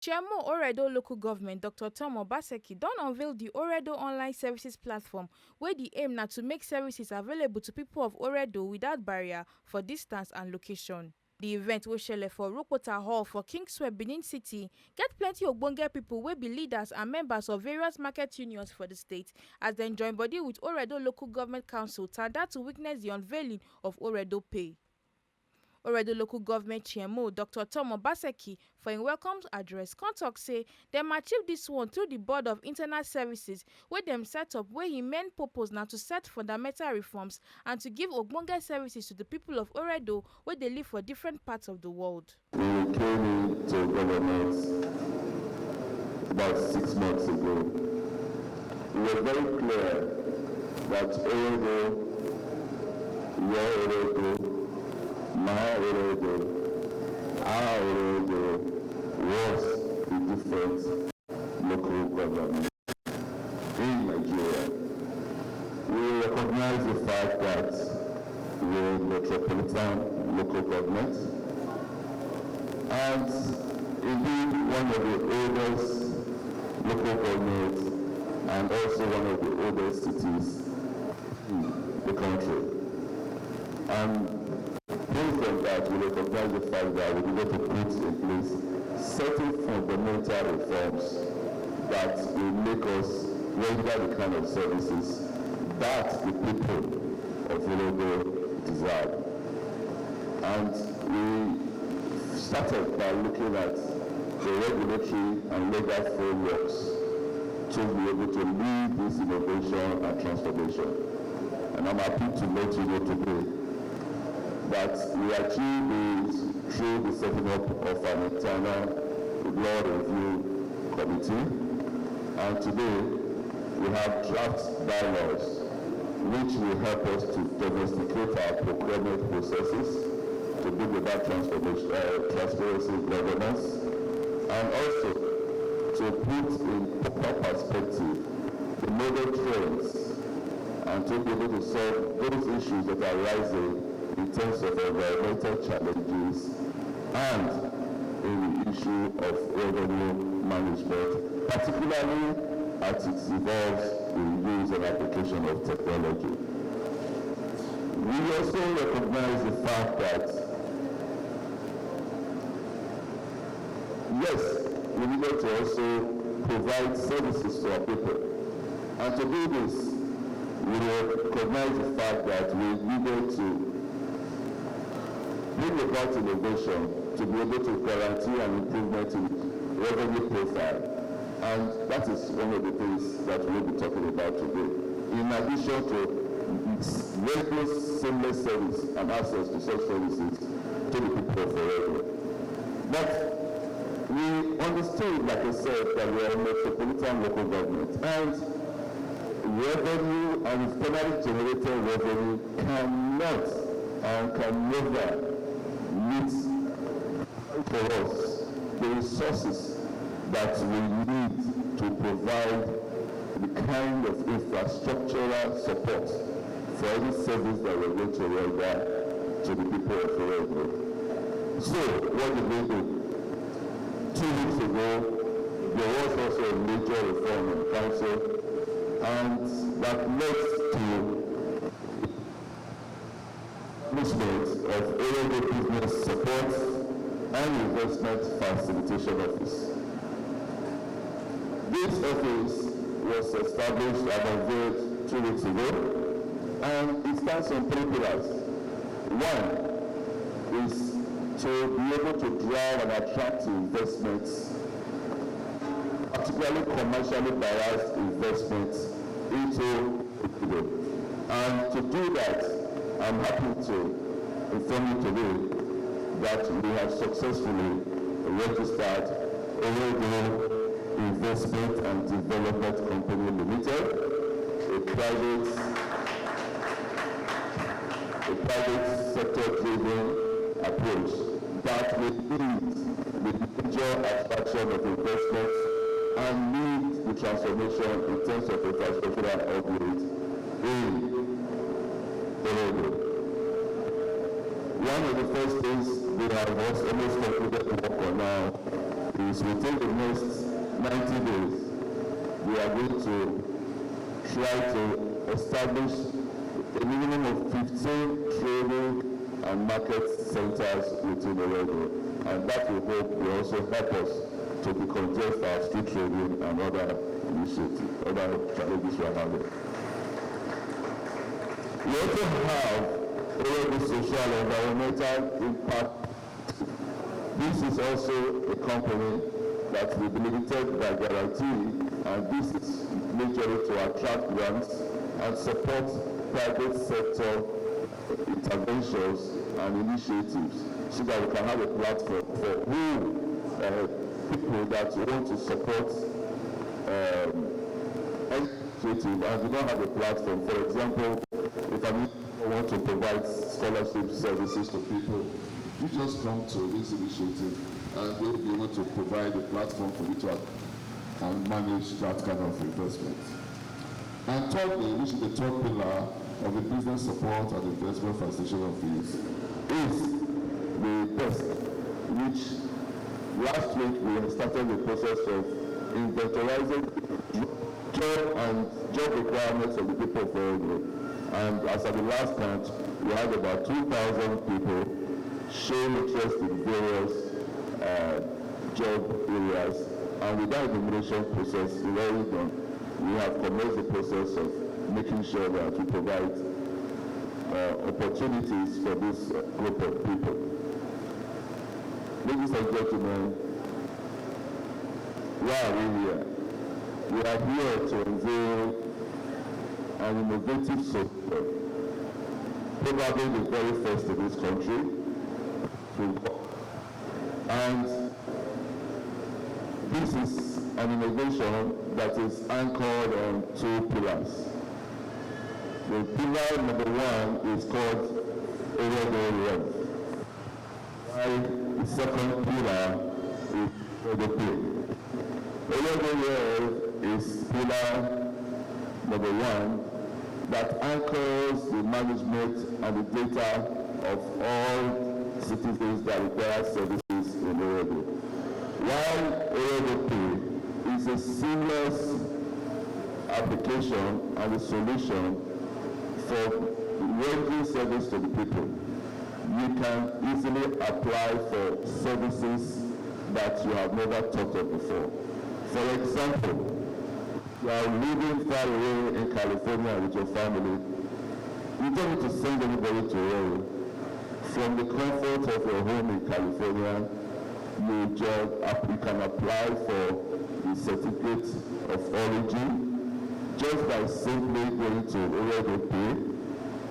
Chairmo Oredo local government Dr. Obaseki don unveil the Oredo online services platform wey the aim na to make services available to people of Oredo without barrier for distance and location. The event wey shele for Rokota Hall for Kingsway, Benin City get plenty ogbonge people wey be leaders and members of various market unions for the state as dem join body with Oredo Local Government Council tanda to witness the unveiling of Oredo Pay. Oredo Local Government Chairmo Dr. Obaseki for im welcome address come tok say dem achieve dis one through the Board of Internal Services wey dem set up wey im main purpose na to set fundamental reforms and to give ogbonge services to the people of Oredo wey dey live for different parts of the world. We came into government about 6 months ago. We were very clear that Oredo, your Oredo, my Oredo, our Oredo was a different local government in Nigeria. We recognize the fact that we're a metropolitan local government and indeed one of the oldest local governments and also one of the oldest cities in the country. And based on that, we recognize the fact that we need to put in place certain fundamental reforms that will make us render the kind of services that the people of Oredo desire. And we started by looking at the regulatory and legal frameworks to be able to lead this innovation and transformation. And I'm happy to let you know today that we achieved this through the setting up of an internal law review committee. And today we have draft bylaws which will help us to domesticate our procurement processes, to bring about transparency in governance, and also to put in proper perspective the modern trends and to be able to solve those issues that are rising in terms of environmental challenges and in the issue of revenue management, particularly as it involves the use and application of technology. We also recognize the fact that, yes, we needed to also provide services to our people. And to do this, we recognize the fact that we needed to bring about innovation to be able to guarantee an improvement in revenue profile. And that is one of the things that we'll be talking about today. In addition to regular seamless service and access to such services to the people of Oredo. But we understood, like I said, that we are a metropolitan local government, and revenue and internally generated revenue cannot and can never meet for us the resources that we need to provide the kind of infrastructural support for any service that we're going to render to the people of Oredo. So, what did we do? 2 weeks ago, there was also a major reform in council, and that led to establishment of Oredo Business Support and Investment Facilitation Office. This office was established and unveiled 2 weeks ago, and it stands on 3 pillars. One is to be able to drive and attract investments, particularly commercially biased investments, into Oredo. And to do that, I'm happy to inform you today that we have successfully registered Oredo Investment and Development Company Limited, a private sector-driven approach that will lead the major attraction of investments and lead the transformation in terms of infrastructural upgrade in Oredo. One of the first things we have almost concluded to work on now is within the next 90 days, we are going to try to establish a minimum of 15 trading and market centers within Oredo, and that will also help us to decongest our street trading and other initiatives, other challenges we are having. We also have Oredo social and environmental impact. This is also a company that will be limited by guarantee, and this is majorly to attract grants and support private sector interventions and initiatives so that we can have a platform for people that want to support initiative and we don't have a platform. For example, if I want to provide scholarship services to people, you just come to this initiative and they'll be able to provide a platform for you to and manage that kind of investment. And thirdly, which is the third pillar of the business support and investment facilitation of fees, is the test, which last week we started the process of inventorizing job requirements of the people of Oredo. And as at the last count, we had about 2,000 people showing interest in various job areas. And with that enumeration process already done, we have commenced the process of making sure that we provide opportunities for this group of people. Ladies and gentlemen, why are we here? We are here to unveil an innovative software, probably the very first in this country. And this is an innovation that is anchored on two pillars. The pillar number one is called Oredo Rev, while the second pillar is Oredo Pay. Oredo Rev is pillar number one that anchors the management and the data of all citizens that require services in Oredo. While Oredo Pay is a seamless application and a solution for rendering service to the people. You can easily apply for services that you have never thought of before. For example, you are living far away in California with your family. You don't need to send anybody to Oredo. From the comfort of your home in California, you can apply for the certificate of origin just by simply going to Oredo Pay,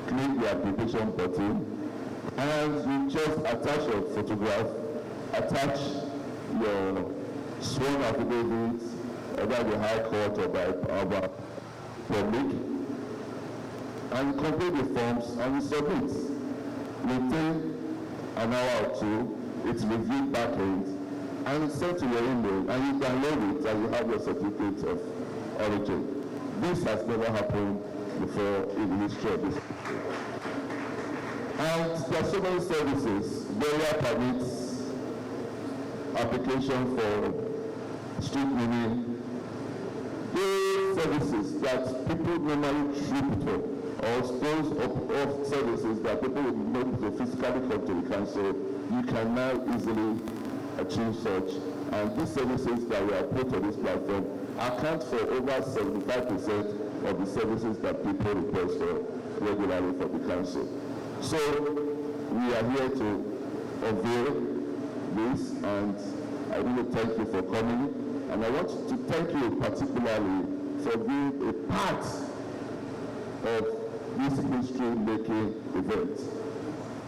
click the application button, and you just attach your photograph, attach your sworn affidavit, either the High Court or by public, and you complete the forms and you submit. Within an hour or two, it's reviewed back end and it's sent to your email, and you download it and you have your certificate of origin. This has never happened before in the history of this country. And there are so many services, burial permits, application for street cleaning, those services that people normally trip for, or those of services that people would not to physically come to the council, you can now easily achieve such. And these services that we have put on this platform account for over 75% of the services that people request for regularly for the council. So we are here to unveil this, and I want to thank you for coming. And I want to thank you particularly for being a part of this history-making event.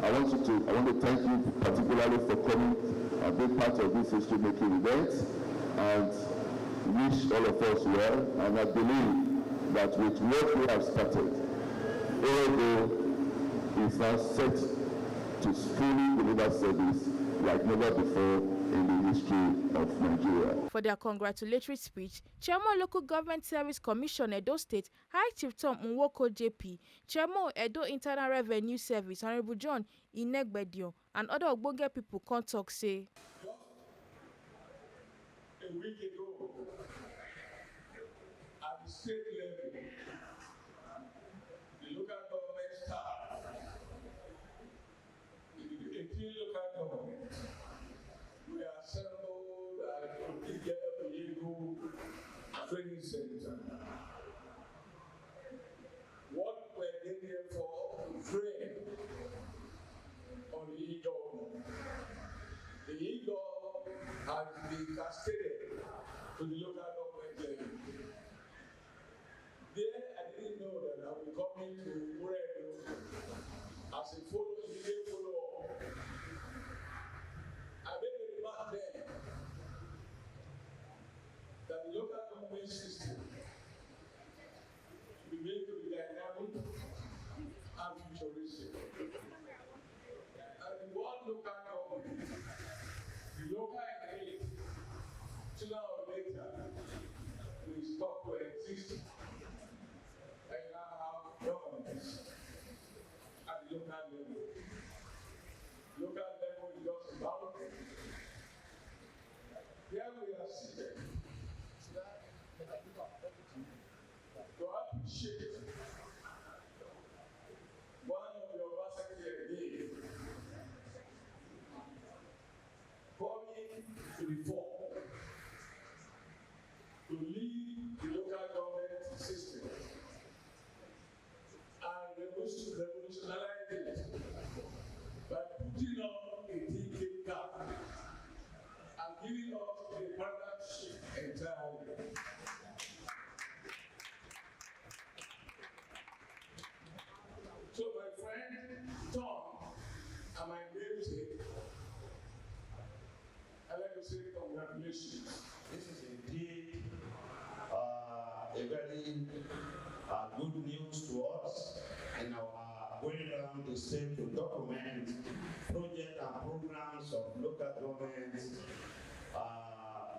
I want to thank you particularly for coming and being part of this history-making event, and wish all of us well. And I believe that with what we have started, Oredo is now set to fully deliver service like never before in the history of Nigeria. For their congratulatory speech, Chairmo Local Government Service Commission Edo State, High Chief Tom Nwoko JP, Chairmo Edo Internal Revenue Service, Honorable John Inegbedio, and other ogbonge people come talk say. a week ago, at the state level, the local government staff, the 18 local governments, we assembled at Oredo training center. What we're there for to train on the e-government. The e-government has been cascaded to the local government level. There, I didn't know that I would be coming to Oredo as a immediate follow-up. I made a remark then that the local government system should be made to be dynamic and futuristic. And the one local government, the local aid, sooner or later, will stop to exist. And now have governments at the local level. Local level is just about here we are seated to appreciate one of the Obaseki again coming to the fore to lead the local government system and revolutionize it by putting up a ticket gap and giving us a partnership entirely. So my friend Tom and my namesake, I'd like to say congratulations. This is indeed a very good news to us in our going around the state to document projects and programs of local governments.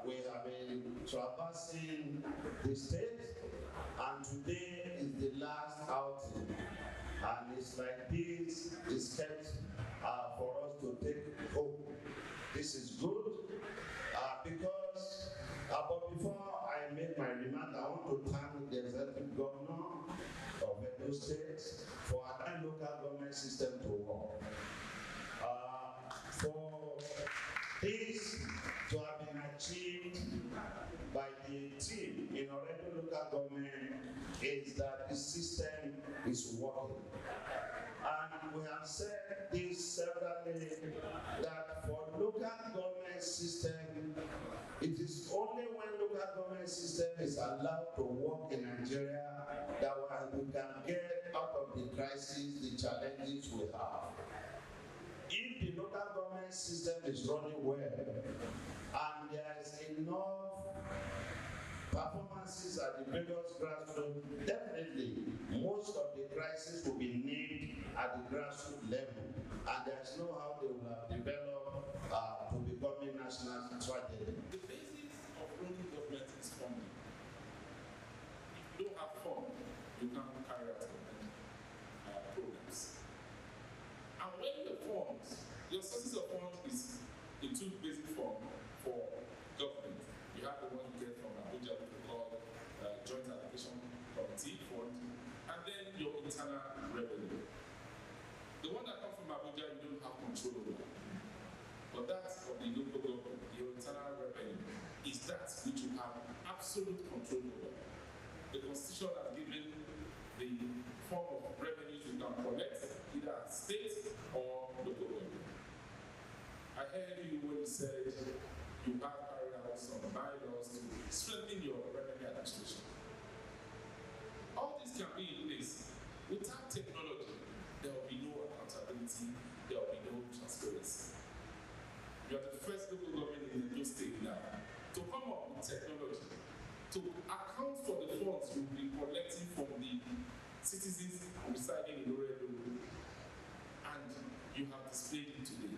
We have been traversing the state, and today is the last outing. And it's like this is kept for us to take hope. This is good because, but before I make my remark, I want to thank the executive governor of Edo State for allowing local government system to work. For this to have been achieved by the team in Oredo local government is that the system is working. And we have said this severally, that for local government system, it is only when local government system is allowed to work in Nigeria that we can get out of the crisis, the challenges we have. If the local government system is running well, and there is enough performances at the various grassroots, definitely most of the crises will be named at the grassroots level, and there's no how they will have developed to become a national tragedy. The basis of local government is funding. If you don't have funding, you can't carry out government programs. And when the funds, your sources of funds is in two basic forms for government. You have the one you get from Abuja, which we call Joint Allocation Committee Fund, and then your internal revenue. The one that comes from Abuja, you don't have control over. But that's of the local government, your internal revenue, is that which you have absolute control over. The Constitution has given the form of revenues you can collect, either at state or local government. I heard you when you said you have carried out some bylaws to strengthen your revenue administration. All this can be in place. Without technology, there will be no accountability, there will be no transparency. You are the first local government in the state now to come up with technology to account for the funds you'll be collecting from the citizens residing in Oredo, and you have displayed it today.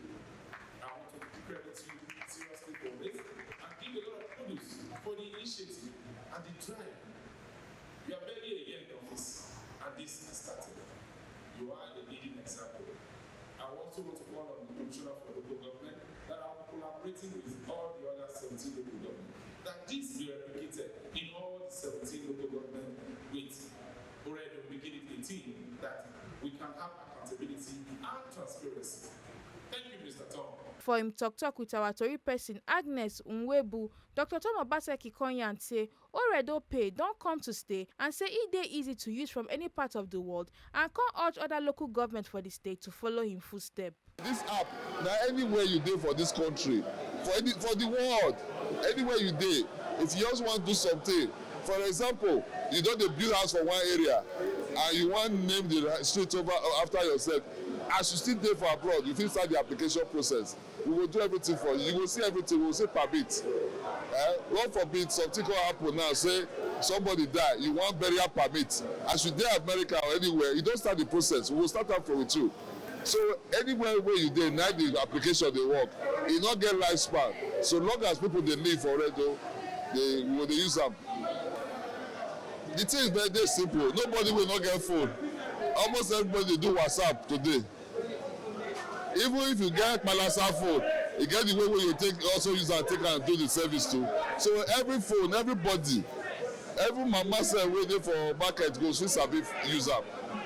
I want to credit you seriously for this and give a lot of kudos for the initiative and the drive. You are barely a year in office, and this has started. You are a leading example. I also want to call on the Commissioner for Local Government that are collaborating with all the other 17 local governments that this be replicated in all 17 local government with Oredo making it 18, that we can have accountability and transparency. Thank you, Mr. Tom. For him talk with our Tori person Agnes Nwebu, Dr. Tom Obaseki Konyan say Oredo Pay don't come to stay and say it dey easy to use from any part of the world and can urge other local governments for the state to follow him footsteps. This app, now anywhere you dey for this country, for the world, anywhere you dey, if you just want to do something, for example, you don dey build house for one area and you want name the street over after yourself, as you still dey for abroad, you fit start the application process. We will do everything for you. You will see everything. We will say permit. God forbid something can happen now. Say somebody die, you want burial permit. As you dey America or anywhere, you don't start the process. We will start out from with you. So anywhere where you dey, now the application dey work. E no get lifespan. So long as people dey live for Oredo, they will use them. The thing is very simple. Nobody will not get phone. Almost everybody do WhatsApp today. Even if you get Malasa phone, you get the way where you take also use and take and do the service too. So every phone, everybody, every mama say waiting for market goes fit sabi use am.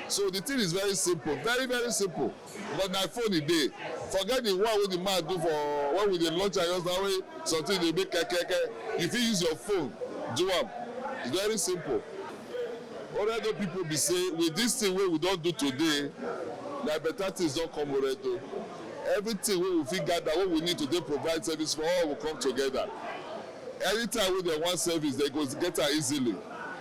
So the thing is very simple, very very simple. But na phone e dey. Forget the one wey the man do for when we dey launch just now wey something dey make kekeke. You fit use your phone do am. It's very simple. Oredo people be say with this thing wey we don do today, na better things don come Oredo. Everything wey we fit gather, what we need to dey provide service for all will come together. Anytime wey dem want service, they go get am easily.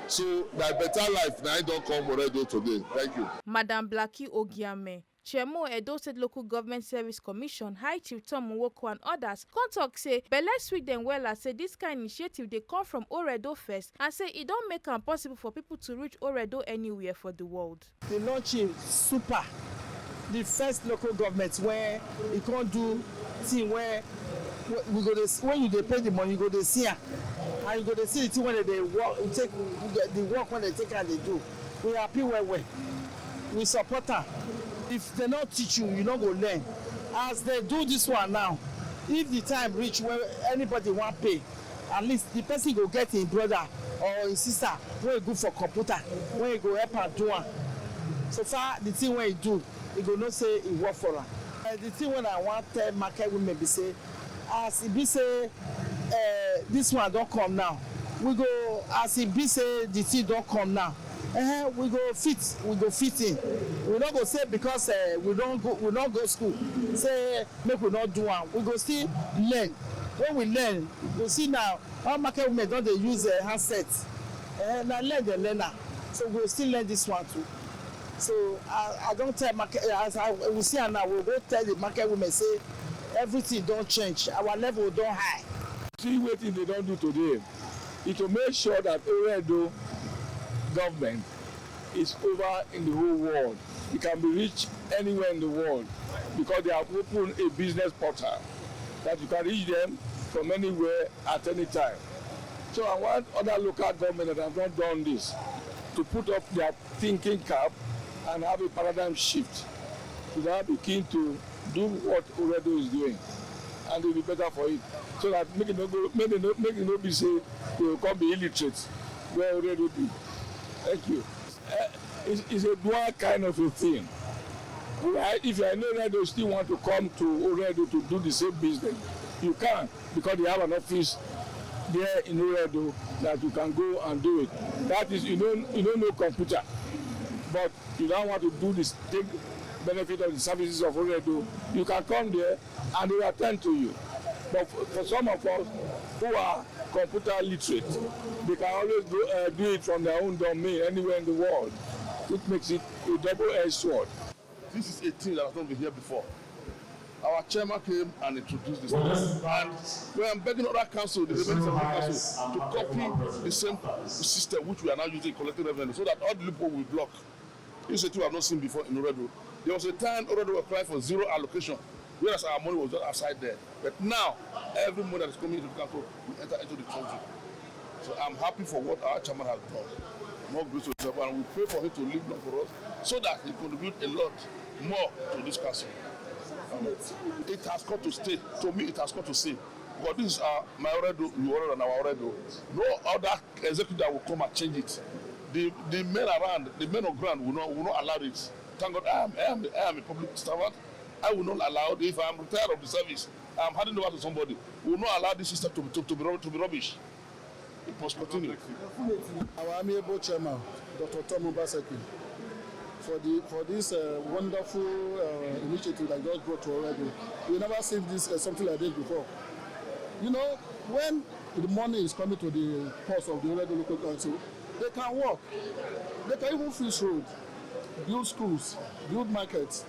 So na better life na don come Oredo today. Thank you. Madam Blackie Ogiame, Chairmo Edo State Local Government Service Commission, High Chief Tom Nwoko and others come talk say belle sweet dem wella say this kind initiative dey come from Oredo first and say e don make am possible for people to reach Oredo anywhere for the world. The launching super. The first local government where you can't do thing where we go to, when you dey pay the money, you go to see her. And you go to see the thing when they work, you take the work when they take and they do. We happy where we support her. If they not teach you, you not go learn. As they do this one now, if the time reach where anybody want pay, at least the person go get his brother or his sister when he go for computer, when he go help her do one. So far the thing when he do, he go not say he work for her. The thing when I want tell market women be say, as it be say this one don't come now, we go as it be say the thing don't come now. We go fit in. We not go say because we don't go school. Say make we not do one. We go still learn. When we learn, we see now how market women don't they use handset. Now learn the learner. So we will still learn this one too. So I don't tell market as I will see now. We will go tell the market women say everything don't change. Our level don't high. See what they don't do today. It will make sure that Oredo government is over in the whole world. It can be reached anywhere in the world because they have opened a business portal that you can reach them from anywhere at any time. So I want other local government that have not done this to put up their thinking cap and have a paradigm shift. So they be keen to do what Oredo is doing, and they'll be better for it. So that make it not be say they will come be illiterate where Oredo be. Thank you. It's a dual kind of a thing. Right? If you are in Oredo, still want to come to Oredo to do the same business, you can, because they have an office there in Oredo that you can go and do it. That is, you don't know computer, but you don't want to do this, take benefit of the services of Oredo, you can come there and they will attend to you. But for some of us who are computer literate, they can always do it from their own domain anywhere in the world. It makes it a double-edged sword. This is a thing that has not been here before. Our chairman came and introduced this thing. And we are begging other council, the remaining council, to copy the same system which we are now using collecting revenue so that all the loopholes will block. This is a thing we have not seen before in Oredo. There was a time Oredo was applying for zero allocation, whereas our money was just outside there. But now, every money that is coming into the council will enter into the treasury. So I'm happy for what our chairman has done. More grace to himself, and we pray for him to live long for us so that he contribute a lot more to this council. It has come to stay. To me, it has come to stay. Because this is my Oredo, your Oredo, and our Oredo. No other executive will come and change it. The men around, the men on ground will not allow it. Thank God, I am a public servant. I will not allow it. If I am retired of the service, I am handing over to somebody. We will not allow this system to be rubbish. It must continue. Our amiable chairman, Dr. Obaseki, for this wonderful initiative that just brought to Oredo. We never seen this something like this before. You know, when the money is coming to the cost of the Oredo local council, they can work. They can even fix road, build schools, build markets.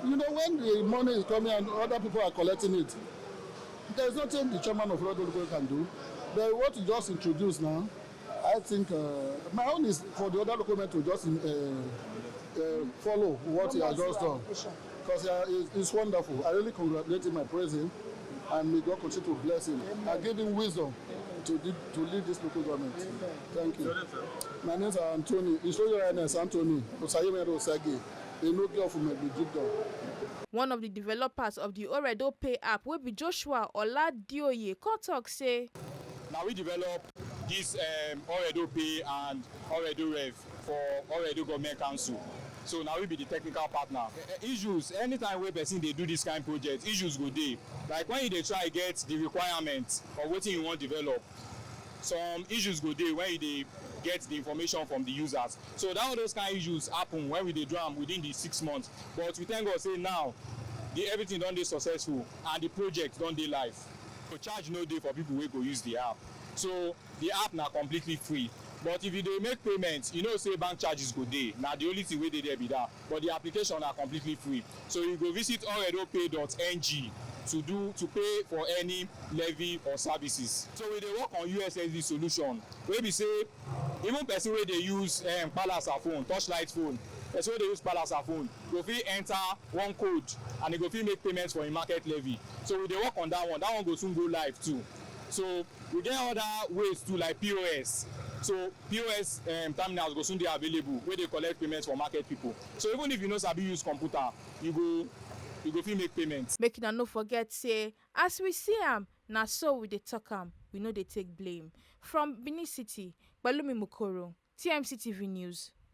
You know, when the money is coming and other people are collecting it, there's nothing the chairman of Oredo local can do. But what you just introduced now, I think my own is for the other local government to just follow what he has just done. Because it's wonderful. I really congratulate him, I praise him, and may God continue to bless him. I give him wisdom to lead this local government. Thank you. My name is Anthony. His Royal Highness Anthony Osage. One of the developers of the Oredo Pay app will be Joshua Oladioye. Talk say. Now we develop this Oredo Pay and Oredo Rev for Oredo Government Council. So now we be the technical partner. Issues, anytime where person they do this kind of project, issues go dey. Like when they try get the requirements of what you want to develop, some issues go dey when they get the information from the users. So that all those kind of issues happen when we dey do am within the 6 months. But we thank God say now everything done dey successful and the project done dey live. So charge no dey for people wey go use the app. So the app na completely free. But if you dey make payments, you know say bank charges go dey. Na the only thing wey dey there be that. But the application na completely free. So you go visit oredopay.ng to pay for any levy or services. So we dey work on USSD solution wey be say even person wey dey use palasa phone, touchlight phone, person wey dey use palasa phone go fit enter one code and e go fit make payments for im market levy. So we dey work on that one. That one go soon go live too. So we get other ways too like POS. So POS terminals go soon dey available where they collect payments for market people. So even if you no sabi use computer, you go fit make payments. Make una no forget say as we see am, na so we dey talk am, we no dey take blame. From Benin City, Balumi Mukoro, TMC TV News.